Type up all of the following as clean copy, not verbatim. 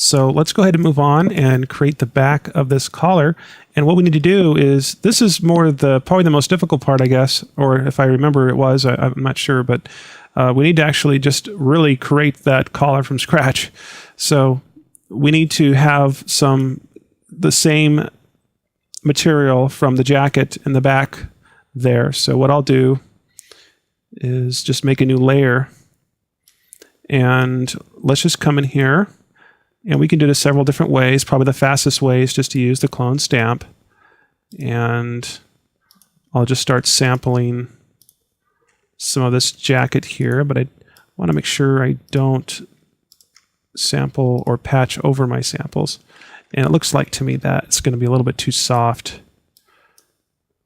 So let's go ahead and move on and create the back of this collar. And what we need to do is, this is more probably the most difficult part, I guess, or if I remember it was, I'm not sure, but we need to actually just really create that collar from scratch. So we need to have the same material from the jacket in the back there. So what I'll do is just make a new layer, and let's just come in here. And we can do this several different ways. Probably the fastest way is just to use the clone stamp. And I'll just start sampling some of this jacket here, but I want to make sure I don't sample or patch over my samples. And it looks like to me that it's going to be a little bit too soft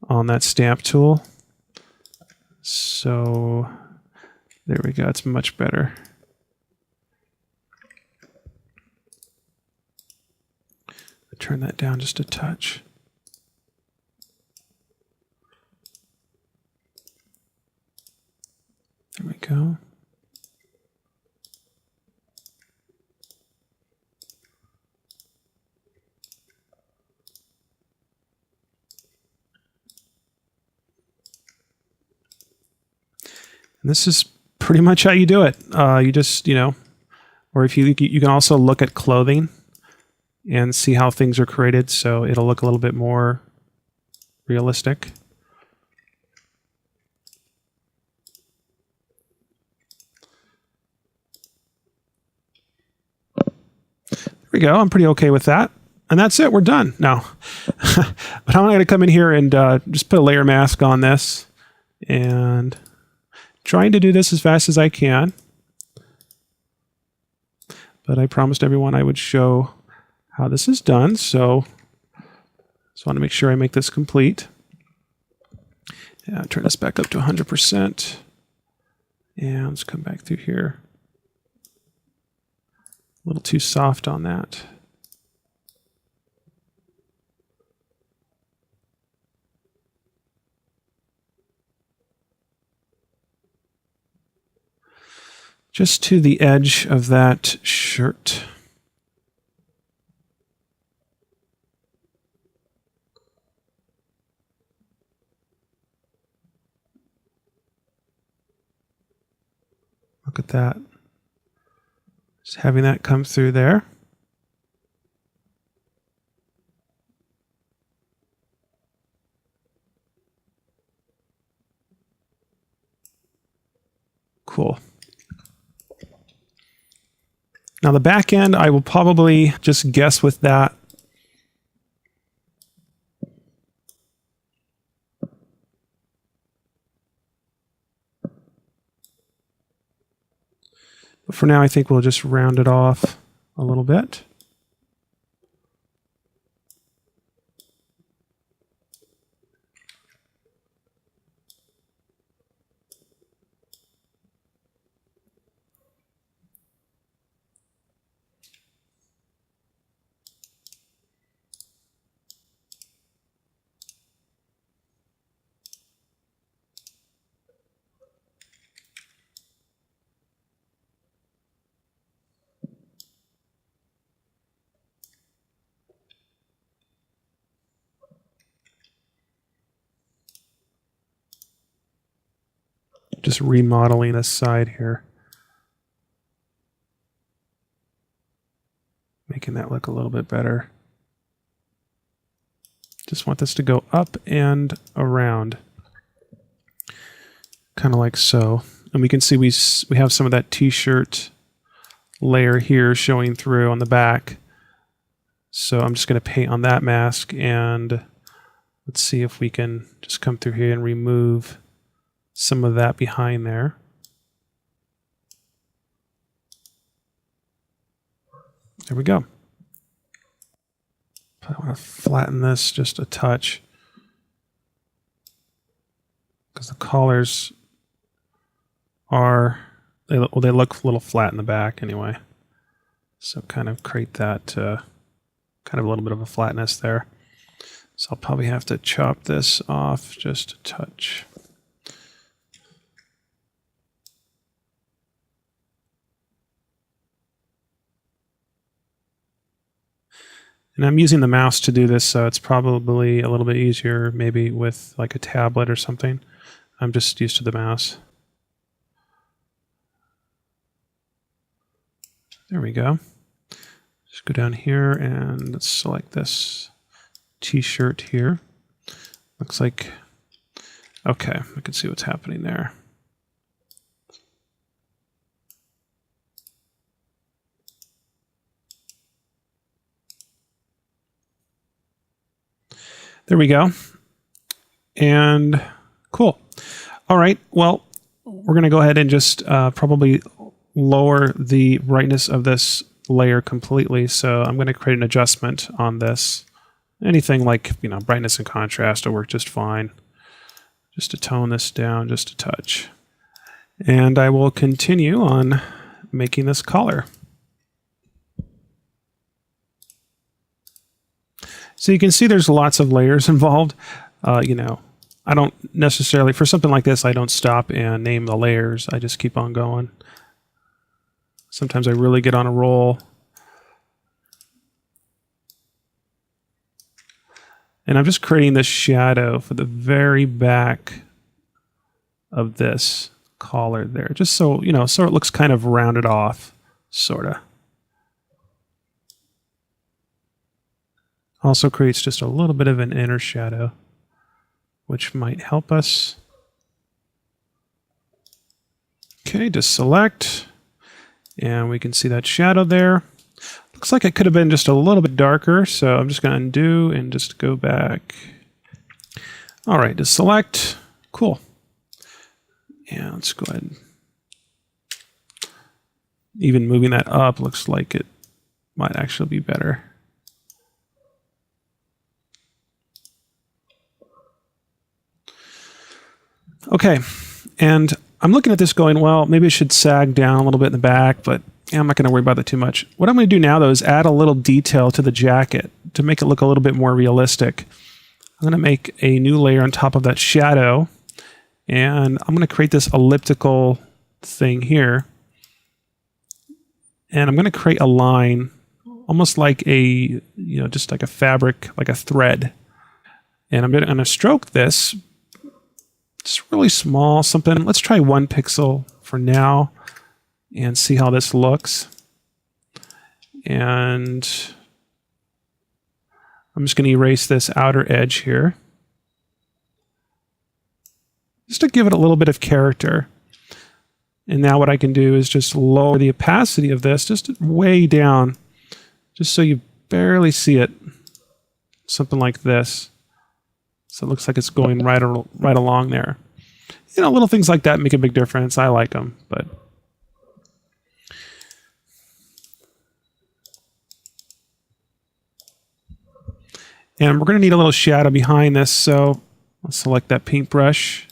on that stamp tool. So there we go. It's much better. Turn that down just a touch. There we go. And this is pretty much how you do it. You just, or if you can also look at clothing and see how things are created, so it'll look a little bit more realistic. There we go. I'm pretty okay with that. And that's it. We're done now. But I'm going to come in here and just put a layer mask on this, and trying to do this as fast as I can. But I promised everyone I would show how this is done, so just want to make sure I make this complete. Yeah, turn this back up to 100%. And let's come back through here. A little too soft on that. Just to the edge of that shirt. Look at that. Just having that come through there. Cool. Now the back end, I will probably just guess with that. But for now, I think we'll just round it off a little bit. Just remodeling this side here. Making that look a little bit better. Just want this to go up and around. Kind of like so. And we can see we have some of that t-shirt layer here showing through on the back. So I'm just going to paint on that mask, and let's see if we can just come through here and remove some of that behind there. There we go. I want to flatten this just a touch because the collars they look a little flat in the back anyway. So kind of create that kind of a little bit of a flatness there. So I'll probably have to chop this off just a touch. And I'm using the mouse to do this, so it's probably a little bit easier maybe with like a tablet or something. I'm just used to the mouse. There we go. Just go down here and let's select this t-shirt here. Looks like, okay, I can see what's happening there. There we go. And cool. All right, well, we're going to go ahead and just probably lower the brightness of this layer completely. So I'm going to create an adjustment on this. Anything like, you know, brightness and contrast will work just fine. Just to tone this down just a touch. And I will continue on making this collar. So you can see there's lots of layers involved. You know, I don't necessarily, for something like this, I don't stop and name the layers. I just keep on going. Sometimes I really get on a roll. And I'm just creating this shadow for the very back of this collar there, just so, you know, so it looks kind of rounded off, sort of. Also creates just a little bit of an inner shadow, which might help us. Okay, just select, and we can see that shadow there. Looks like it could have been just a little bit darker, so I'm just going to undo and just go back. All right, just select. Cool. And let's go ahead. Even moving that up looks like it might actually be better. Okay, and I'm looking at this going, well, maybe it should sag down a little bit in the back, but yeah, I'm not going to worry about that too much. What I'm going to do now, though, is add a little detail to the jacket to make it look a little bit more realistic. I'm going to make a new layer on top of that shadow, and I'm going to create this elliptical thing here. And I'm going to create a line, almost like a, you know, just like a fabric, like a thread. And I'm going to stroke this. It's really small, something. Let's try 1 pixel for now and see how this looks. And I'm just going to erase this outer edge here, just to give it a little bit of character. And now what I can do is just lower the opacity of this just way down, just so you barely see it. Something like this. So it looks like it's going right along there. You know, little things like that make a big difference. I like them, but and we're going to need a little shadow behind this, so let's select that paintbrush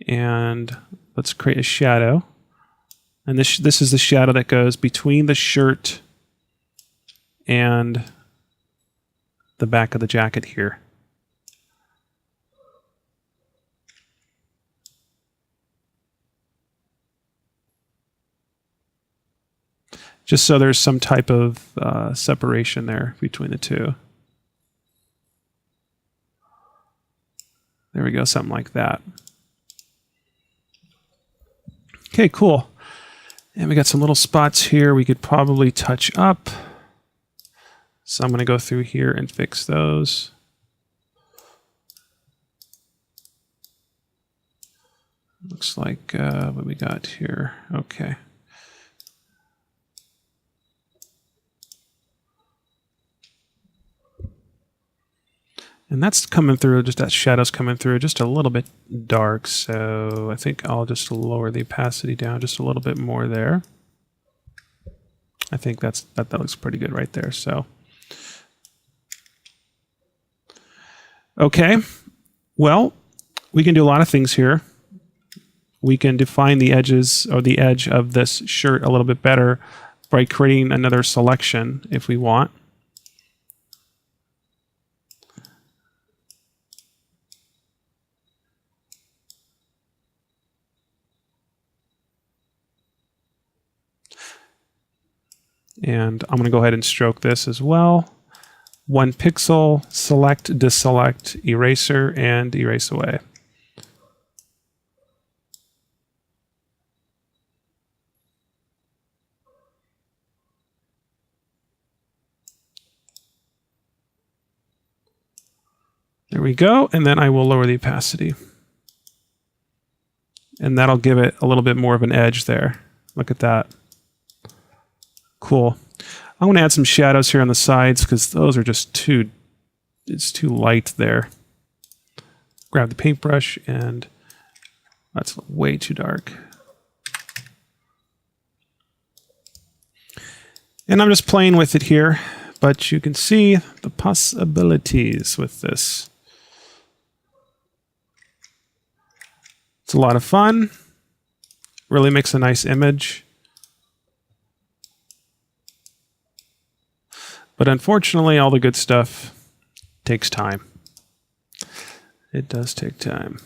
and let's create a shadow. And this is the shadow that goes between the shirt and the back of the jacket here. Just so there's some type of separation there between the two. There we go, something like that. Okay, cool. And we got some little spots here we could probably touch up. So I'm going to go through here and fix those. Looks like what we got here. Okay. And that's coming through, just that shadow's coming through just a little bit dark. So I think I'll just lower the opacity down just a little bit more there. I think that looks pretty good right there. So, okay. Well, we can do a lot of things here. We can define the edges or the edge of this shirt a little bit better by creating another selection if we want. And I'm going to go ahead and stroke this as well. 1 pixel, select, deselect, eraser, and erase away. There we go, and then I will lower the opacity. And that'll give it a little bit more of an edge there. Look at that. Cool. I'm going to add some shadows here on the sides because those are just it's too light there. Grab the paintbrush, and that's way too dark. And I'm just playing with it here, but you can see the possibilities with this. It's a lot of fun. Really makes a nice image. But unfortunately, all the good stuff takes time. It does take time.